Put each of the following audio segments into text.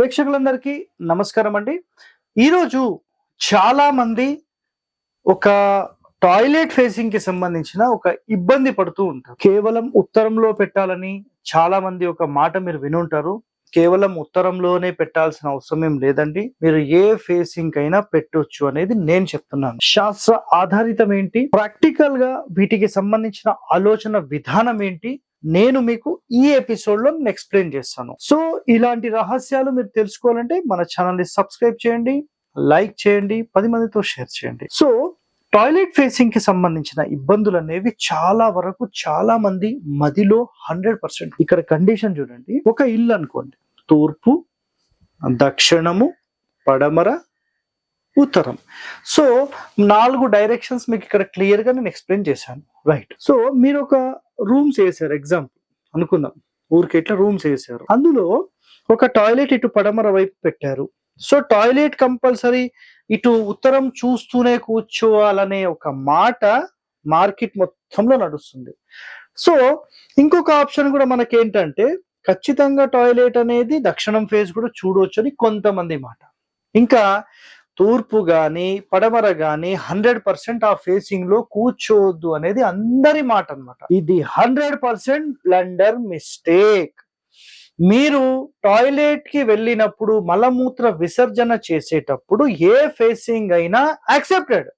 ప్రేక్షకులందరికీ నమస్కారం అండి. ఈరోజు చాలా మంది ఒక టాయిలెట్ ఫేసింగ్ కి సంబంధించిన ఒక ఇబ్బంది పడుతూ ఉంటారు. కేవలం ఉత్తరంలో పెట్టాలని చాలా మంది ఒక మాట మీరు వినుంటారు. కేవలం ఉత్తరంలోనే పెట్టాల్సిన అవసరం ఏం లేదండి. మీరు ఏ ఫేసింగ్ అయినా పెట్టొచ్చు అనేది నేను చెప్తున్నాను. శాస్త్ర ఆధారితం ఏంటి, ప్రాక్టికల్ గా వీటికి సంబంధించిన ఆలోచన విధానం ఏంటి, నేను మీకు ఈ ఎపిసోడ్ లో ఎక్స్ప్లెయిన్ చేస్తాను. సో ఇలాంటి రహస్యాలు మీరు తెలుసుకోవాలంటే మన ఛానల్ ని సబ్స్క్రైబ్ చేయండి, లైక్ చేయండి, 10 మందితో షేర్ చేయండి. సో టాయిలెట్ ఫేసింగ్ కి సంబంధించిన ఇబ్బందులు అనేవి చాలా వరకు చాలా మంది మదిలో 100%. ఇక్కడ కండిషన్ చూడండి. ఒక ఇల్లు అనుకోండి, తూర్పు, దక్షిణము, పడమర, ఉత్తరం. సో 4 డైరెక్షన్స్ మీకు ఇక్కడ క్లియర్ గా నేను ఎక్స్ప్లెయిన్ చేశాను. రైట్. సో మీరు ఒక రూమ్స్ వేసారు, ఎగ్జాంపుల్ అనుకుందాం, ఊరికి ఇట్లా రూమ్స్ వేసారు. అందులో ఒక టాయిలెట్ ఇటు పడమర వైపు పెట్టారు. సో టాయిలెట్ కంపల్సరీ ఇటు ఉత్తరం చూస్తూనే కూర్చోవాలనే ఒక మాట మార్కెట్ మొత్తంలో నడుస్తుంది. సో ఇంకొక ఆప్షన్ కూడా మనకేంటంటే ఖచ్చితంగా టాయిలెట్ అనేది దక్షిణం ఫేస్ కూడా చూడవచ్చు అని కొంతమంది మాట. ఇంకా తూర్పు గాని పడమర గాని 100% ఆ ఫేసింగ్ లో కూర్చోవద్దు అనేది అందరి మాట అన్నమాట. ఇది 100% బ్లండర్ మిస్టేక్. మీరు టాయిలెట్ కి వెళ్ళినప్పుడు మలమూత్ర విసర్జన చేసేటప్పుడు ఏ ఫేసింగ్ అయినా యాక్సెప్టెడ్,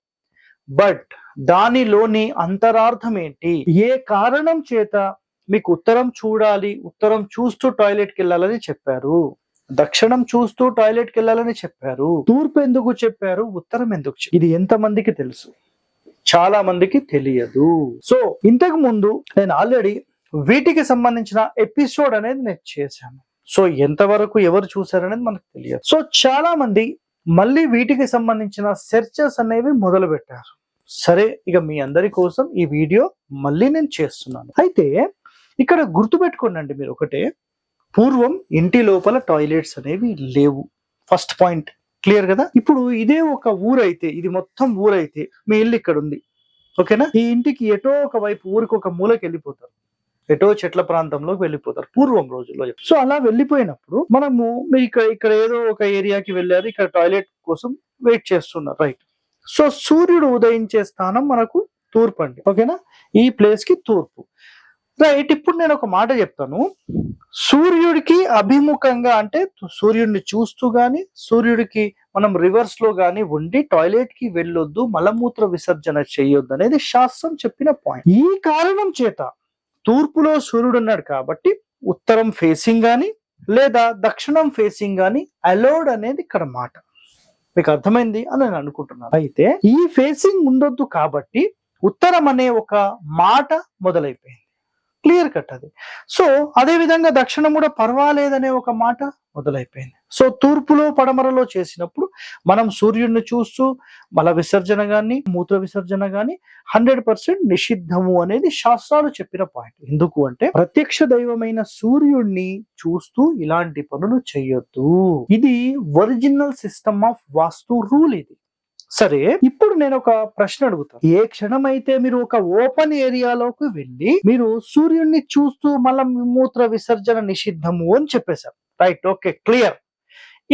బట్ దానిలోని అంతరార్థం ఏంటి, ఏ కారణం చేత మీకు ఉత్తరం చూడాలి, ఉత్తరం చూస్తూ టాయిలెట్కి వెళ్ళాలని చెప్పారు, దక్షిణం చూస్తూ టాయిలెట్కి వెళ్ళాలని చెప్పారు, తూర్పు ఎందుకు చెప్పారు, ఉత్తరం ఎందుకు చెప్పారు, ఇది ఎంత మందికి తెలుసు? చాలా మందికి తెలియదు. సో ఇంతకు ముందు నేను ఆల్రెడీ వీటికి సంబంధించిన ఎపిసోడ్ అనేది నేను చేశాను. సో ఎంతవరకు ఎవరు చూసారనేది మనకు తెలియదు. సో చాలా మంది మళ్ళీ వీటికి సంబంధించిన సెర్చెస్ అనేవి మొదలు పెట్టారు. సరే, ఇక మీ అందరి కోసం ఈ వీడియో మళ్ళీ నేను చేస్తున్నాను. అయితే ఇక్కడ గుర్తుపెట్టుకోండి మీరు ఒకటే, పూర్వం ఇంటి లోపల టాయిలెట్స్ అనేవి లేవు. ఫస్ట్ పాయింట్ క్లియర్ కదా. ఇప్పుడు ఇదే ఒక ఊరైతే, ఇది మొత్తం ఊరైతే, మీ ఇల్లు ఇక్కడ ఉంది, ఓకేనా? ఈ ఇంటికి ఎటో ఒక వైపు ఊరికి ఒక మూలకి వెళ్ళిపోతారు, ఎటో చెట్ల ప్రాంతంలోకి వెళ్ళిపోతారు పూర్వం రోజుల్లో. సో అలా వెళ్ళిపోయినప్పుడు మనము మీరు ఇక్కడ ఏదో ఒక ఏరియాకి వెళ్ళారు, ఇక్కడ టాయిలెట్ కోసం వెయిట్ చేస్తున్నారు, రైట్? సో సూర్యుడు ఉదయించే స్థానం మనకు తూర్పు అండి, ఓకేనా? ఈ ప్లేస్ కి తూర్పు, రైట్. ఇప్పుడు నేను ఒక మాట చెప్తాను. సూర్యుడికి అభిముఖంగా అంటే సూర్యుడిని చూస్తూ గాని సూర్యుడికి మనం రివర్స్ లో గాని ఉండి టాయిలెట్ కి వెళ్ళొద్దు, మలమూత్ర విసర్జన చేయొద్దు అనేది శాస్త్రం చెప్పిన పాయింట్. ఈ కారణం చేత తూర్పులో సూర్యుడు ఉన్నాడు కాబట్టి ఉత్తరం ఫేసింగ్ గాని లేదా దక్షిణం ఫేసింగ్ గాని అలౌడ్ అనేది ఇక్కడ మాట. మీకు అర్థమైంది అని నేను అనుకుంటున్నాను. అయితే ఈ ఫేసింగ్ ఉండొద్దు కాబట్టి ఉత్తరం అనే ఒక మాట మొదలైపోయింది, క్లియర్ కట్ అది. సో అదే విధంగా దక్షిణం కూడా పర్వాలేదనే ఒక మాట మొదలైపోయింది. సో తూర్పులో పడమరలో చేసినప్పుడు మనం సూర్యుడిని చూస్తూ మల విసర్జన గాని మూత్ర విసర్జన గాని 100% నిషిద్ధము అనేది శాస్త్రాలు చెప్పిన పాయింట్. ఎందుకు అంటే ప్రత్యక్ష దైవమైన సూర్యుడిని చూస్తూ ఇలాంటి పనులు చేయొద్దు. ఇది original system of vastu rule ఇది. సరే, ఇప్పుడు నేను ఒక ప్రశ్న అడుగుతాను. ఏ క్షణమైతే మీరు ఒక ఓపెన్ ఏరియాలోకి వెళ్ళి మీరు సూర్యుడిని చూస్తూ మళ్ళీ మూత్ర విసర్జన నిషిద్ధము అని చెప్పేశారు, రైట్? Okay, clear.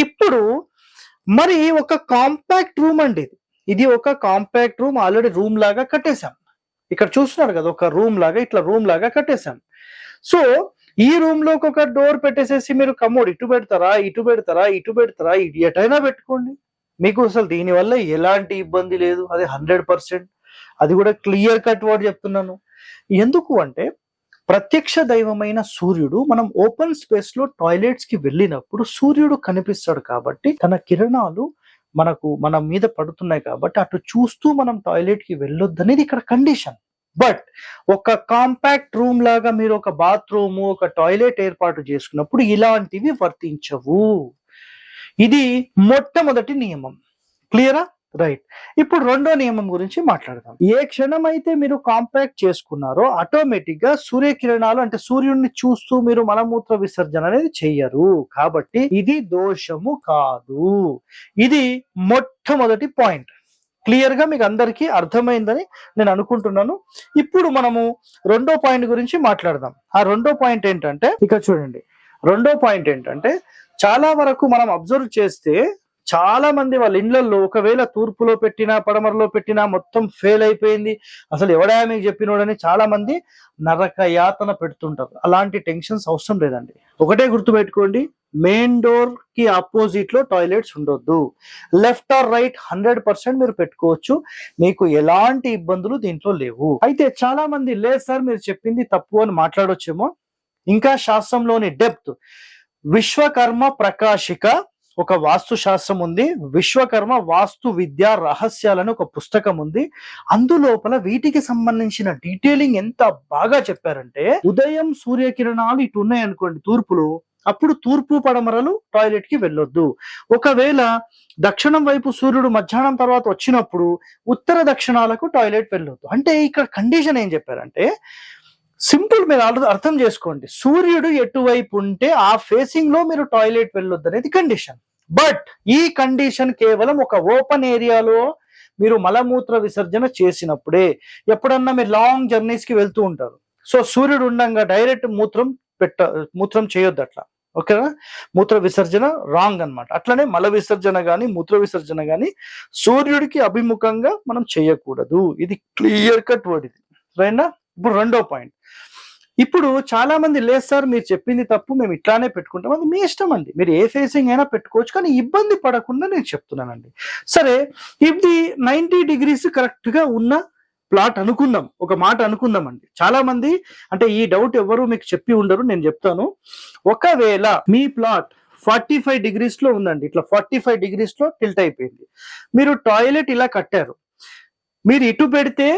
ఇప్పుడు మరి ఒక కాంపాక్ట్ రూమ్ అండి ఇది. ఇది ఒక కాంపాక్ట్ రూమ్, ఆల్రెడీ రూమ్ లాగా కట్టేశాం. ఇక్కడ చూస్తున్నారు కదా, ఒక రూమ్ లాగా ఇట్లా రూమ్ లాగా కట్టేశాం. సో ఈ రూమ్ లోకి ఒక డోర్ పెట్టేసేసి మీరు కమోడ్ ఇటు పెడతారా, ఇటు పెడతారా, ఇటు పెడతారా, ఎటైనా పెట్టుకోండి, మీకు అసలు దీనివల్ల ఎలాంటి ఇబ్బంది లేదు. అది 100%, అది కూడా క్లియర్ కట్ వర్డ్ చెప్తున్నాను. ఎందుకు అంటే ప్రత్యక్ష దైవమైన సూర్యుడు మనం ఓపెన్ స్పేస్ లో టాయిలెట్స్ కి వెళ్ళినప్పుడు సూర్యుడు కనిపిస్తాడు కాబట్టి తన కిరణాలు మన మీద పడుతున్నాయి కాబట్టి అటు చూస్తూ మనం టాయిలెట్ కి వెళ్ళొద్దు అనేది ఇక్కడ కండిషన్. బట్ ఒక కాంపాక్ట్ రూమ్ లాగా మీరు ఒక బాత్రూమ్ ఒక టాయిలెట్ ఏర్పాటు చేసుకున్నప్పుడు ఇలాంటివి వర్తించవు. ఇది మొట్టమొదటి నియమం, క్లియరా? రైట్. ఇప్పుడు రెండో నియమం గురించి మాట్లాడదాం. ఏ క్షణం అయితే మీరు కాంపాక్ట్ చేసుకున్నారో ఆటోమేటిక్ గా సూర్యకిరణాలు అంటే సూర్యుడిని చూస్తూ మీరు మలమూత్ర విసర్జన అనేది చెయ్యరు, కాబట్టి ఇది దోషము కాదు. ఇది మొట్టమొదటి పాయింట్. క్లియర్ గా మీకు అందరికీ అర్థమైందని నేను అనుకుంటున్నాను. ఇప్పుడు మనము రెండో పాయింట్ గురించి మాట్లాడదాం. ఆ రెండో పాయింట్ ఏంటంటే ఇక్కడ చూడండి, రెండో పాయింట్ ఏంటంటే చాలా వరకు మనం అబ్జర్వ్ చేస్తే చాలా మంది వాళ్ళ ఇళ్లలో ఒకవేళ తూర్పులో పెట్టినా పడమరలో పెట్టినా మొత్తం ఫెయిల్ అయిపోయింది, అసలు ఎవడా మీకు చెప్పినోడని చాలా మంది నరక యాతన పెడుతుంటారు. అలాంటి టెన్షన్స్ అవసరం లేదండి. ఒకటే గుర్తుపెట్టుకోండి, మెయిన్ డోర్ కి ఆపోజిట్ లో టాయిలెట్స్ ఉండొద్దు. లెఫ్ట్ ఆర్ రైట్ 100% మీరు పెట్టుకోవచ్చు, మీకు ఎలాంటి ఇబ్బందులు దీంట్లో లేవు. అయితే చాలా మంది లేదు సార్ మీరు చెప్పింది తప్పు అని మాట్లాడొచ్చేమో. ఇంకా శాస్త్రంలోని డెప్త్, విశ్వకర్మ ప్రకాశిక ఒక వాస్తు శాస్త్రం ఉంది, విశ్వకర్మ వాస్తు విద్యా రహస్యాలని ఒక పుస్తకం ఉంది. అందులోపల వీటికి సంబంధించిన డీటెయిలింగ్ ఎంత బాగా చెప్పారంటే, ఉదయం సూర్యకిరణాలు ఇటు ఉన్నాయనుకోండి తూర్పులో, అప్పుడు తూర్పు పడమరలు టాయిలెట్ కి వెళ్ళొద్దు. ఒకవేళ దక్షిణం వైపు సూర్యుడు మధ్యాహ్నం తర్వాత వచ్చినప్పుడు ఉత్తర దక్షిణాలకు టాయిలెట్ వెళ్ళొద్దు. అంటే ఇక్కడ కండిషన్ ఏం చెప్పారంటే, సింపుల్, మీరు అర్థం చేసుకోండి, సూర్యుడు ఎటువైపు ఉంటే ఆ ఫేసింగ్ లో మీరు టాయిలెట్ వెళ్ళొద్దు అనేది కండిషన్. బట్ ఈ కండిషన్ కేవలం ఒక ఓపెన్ ఏరియాలో మీరు మలమూత్ర విసర్జన చేసినప్పుడే. ఎప్పుడన్నా మీరు లాంగ్ జర్నీస్ కి వెళ్తూ ఉంటారు, సో సూర్యుడు ఉండంగా డైరెక్ట్ మూత్రం చేయొద్దు అట్లా, ఓకేనా? మూత్ర విసర్జన రాంగ్ అన్నమాట. అట్లనే మల విసర్జన గాని మూత్ర విసర్జన గాని సూర్యుడికి అభిముఖంగా మనం చేయకూడదు. ఇది క్లియర్ కట్ వర్డ్ ఇది, రైనా? ఇప్పుడు రెండో పాయింట్, ఇప్పుడు చాలా మంది లేదు సార్ మీరు చెప్పింది తప్పు, మేము ఇట్లానే పెట్టుకుంటాం. అది మీ ఇష్టం అండి, మీరు ఏ ఫేసింగ్ అయినా పెట్టుకోవచ్చు, కానీ ఇబ్బంది పడకుండా నేను చెప్తున్నానండి. సరే, ఇది 90 degrees కరెక్ట్ గా ఉన్న ప్లాట్ అనుకుందాం, ఒక మాట అనుకుందాం అండి. చాలా మంది అంటే ఈ డౌట్ ఎవరు మీకు చెప్పి ఉండరు, నేను చెప్తాను. ఒకవేళ మీ ప్లాట్ 45 degrees లో ఉందండి, ఇట్లా 45 degrees లో టిల్ట్ అయిపోయింది, మీరు టాయిలెట్ ఇలా కట్టారు, మీరు ఇటు పెడితే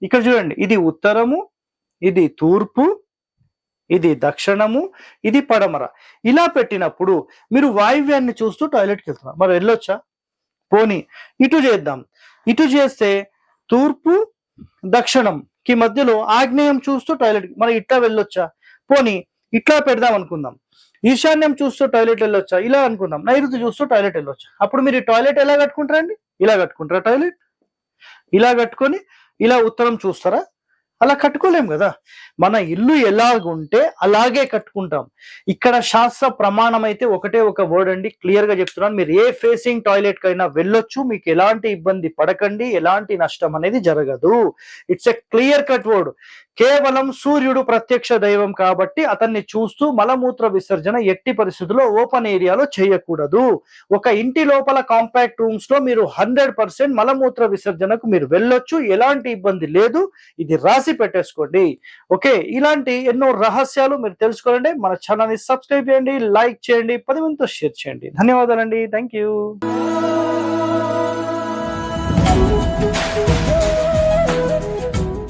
ఇక్కడ చూడండి, ఇది ఉత్తరము, ఇది తూర్పు, ఇది దక్షిణము, ఇది పడమర. ఇలా పెట్టినప్పుడు మీరు వాయువ్యాన్ని చూస్తూ టాయిలెట్కి వెళ్తున్నారు, మరి వెళ్ళొచ్చా? పోనీ ఇటు చేద్దాం, ఇటు చేస్తే తూర్పు దక్షిణం కి మధ్యలో ఆగ్నేయం చూస్తూ టాయిలెట్, మరి ఇట్లా వెళ్ళొచ్చా? పోనీ ఇట్లా పెడదాం అనుకుందాం, ఈశాన్యం చూస్తూ టాయిలెట్ వెళ్ళొచ్చా? ఇలా అనుకుందాం, నైరుతి చూస్తూ టాయిలెట్ వెళ్ళొచ్చా? అప్పుడు మీరు టాయిలెట్ ఎలా కట్టుకుంటారండి? ఇలా కట్టుకుంటారా టాయిలెట్? ఇలా కట్టుకొని ఇలా ఉత్తరం చూస్తారా? అలా కట్టుకోలేం కదా. మన ఇల్లు ఎలాగుంటే అలాగే కట్టుకుంటాం. ఇక్కడ శాస్త్ర ప్రమాణం అయితే ఒకటే ఒక వర్డ్ అండి, క్లియర్ గా చెప్తున్నాను, మీరు ఏ ఫేసింగ్ టాయిలెట్ కైనా వెళ్ళొచ్చు, మీకు ఎలాంటి ఇబ్బంది పడకండి, ఎలాంటి నష్టం అనేది జరగదు. It's a clear cut word. కేవలం సూర్యుడు ప్రత్యక్ష దైవం కాబట్టి అతన్ని చూస్తూ మలమూత్ర విసర్జన ఎట్టి పరిస్థితుల్లో ఓపెన్ ఏరియాలో చేయకూడదు. ఒక ఇంటి లోపల కాంపాక్ట్ రూమ్స్ లో మీరు 100% మలమూత్ర విసర్జనకు మీరు వెళ్ళొచ్చు, ఎలాంటి ఇబ్బంది లేదు. ఇది రాసి పెట్టేసుకోండి, ఓకే? ఇలాంటి ఎన్నో రహస్యాలు మీరు తెలుసుకోవాలంటే మన ఛానల్ ని సబ్స్క్రైబ్ చేయండి, లైక్ చేయండి, 10 మందితో షేర్ చేయండి. ధన్యవాదాలండి, థ్యాంక్ యూ.